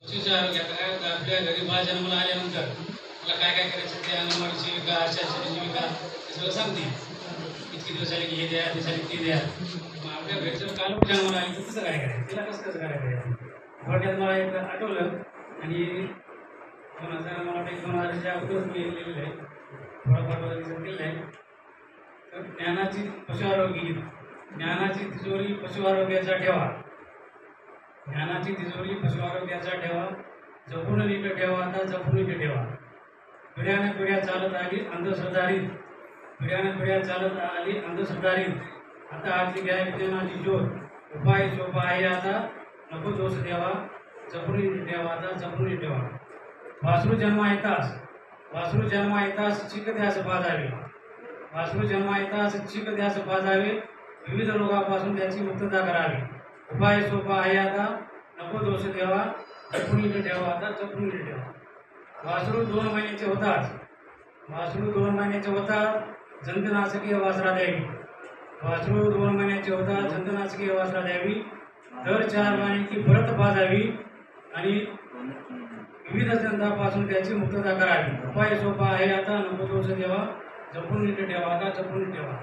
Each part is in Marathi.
तुझ्या आरोग्यात आपल्या घरी बाळ जन्माला आल्यानंतर मला काय काय करायचं ते अंगणवाडीची विका आशाची विका हे सगळं सांगते. इतके दिवस झाले की हे द्या ते झाले ते द्या. मग आपल्या घरी जर काल जन्माला आली तर कसं काय करायचं, तिला कसं कसं करायचं. थोडक्यात मला एक आठवलं आणि 2000 मला वाटतं 2000च्या अगोदर मी लिहिलेलं आहे, थोडाफार विचार केलेला आहे. तर ज्ञानाची पशुआरोग्य, ज्ञानाची तिजोरी पशुआरोग्याचा ठेवा, ज्ञानाची तिजोरी पशुआरोग्याचा ठेवा, जपून नीट ठेवा, आता जपून नीट ठेवा. पिढ्याने पिढ्या चालत आली अंधश्रद्धारीत, पिढ्याने पिढ्या चालत आली अंधश्रद्धारीत. आता आजची घ्या विज्ञानाची ज्योत, उपाय सोपा आहे आता, नको दोष द्यावा, जपून नीट ठेवा, आता जपून नीट ठेवा. वासरू जन्मा येतास, वासरू जन्मा येतास चिक ध्यास पाजावे, वासरू जन्मा येतास चिक ध्यास पाजावे, विविध रोगापासून त्याची मुक्तता करावी. उपाय सोपा आहे आता, नको दोष द्यावा, जपून नीट ठेवा, आता जपून नीट ठेवा. वासरू 2 महिन्याचे होताच, वासरू 2 महिन्याचे होतात, जंतनाशकीय वासरा द्यावी, वासरू 2 महिन्याचे होतात, जंतनाशकीय वासरा द्यावी. दर 4 महिन्याची परत पाजावी आणि विविध जंतापासून त्याची मुक्तता करावी. उपाय सोपा आहे आता, नको दोष द्यावा, जपून नीट ठेवा, आता जपून नीट ठेवा.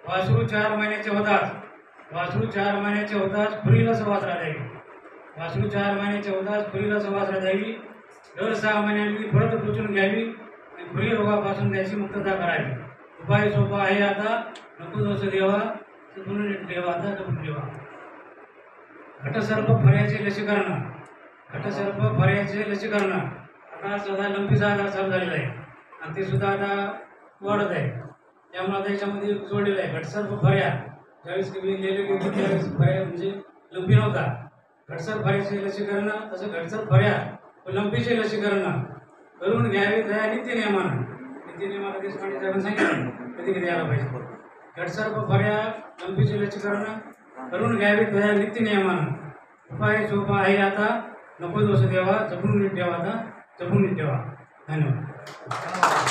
वासरू 4 महिन्याचे होतात, वासरू 4 महिन्याचे होताच खुरीला वासरा द्यावी, वासरू 4 महिन्याचे होताच खुरीला वासरा द्यावी. दर 6 महिन्यांनी परत टोचून घ्यावी आणि खुरी रोगापासून त्याची मुक्तता करावी. उपाय सोपा आहे आता, नको दोष देवा, जपून नीट ठेवा, आता जपून ठेवा. घटसर्प फऱ्याचे लसीकरण, घटसर्प फऱ्याचे लसीकरण आता सुद्धा लंपीचा आजार चालू झालेला आहे आणि ते सुद्धा आता वाढत आहे. त्यामुळे आता याच्यामध्ये जोडलेलं आहे घटसर्प फऱ्या. ज्यावेळेस मी लिहिले की त्यावेळेस फऱ्या म्हणजे लंपी नव्हता. घटसर्प फऱ्याचे लसीकरण तसं घटसर्प फऱ्या व लंपीचे लसीकरण करून घ्यावे त्या नित्यनियमानं. नित्यनियमाला ते साहेबांनी सांगितलं कधी कधी यायला पाहिजे. घटसर्प फऱ्या लंपीचे लसीकरण करून घ्यावे त्या नित्यनियमानं. उपाय सोपा आहे आता, नको दोष द्यावा, जपून नीट ठेवा, आता जपून नीट ठेवा. धन्यवाद.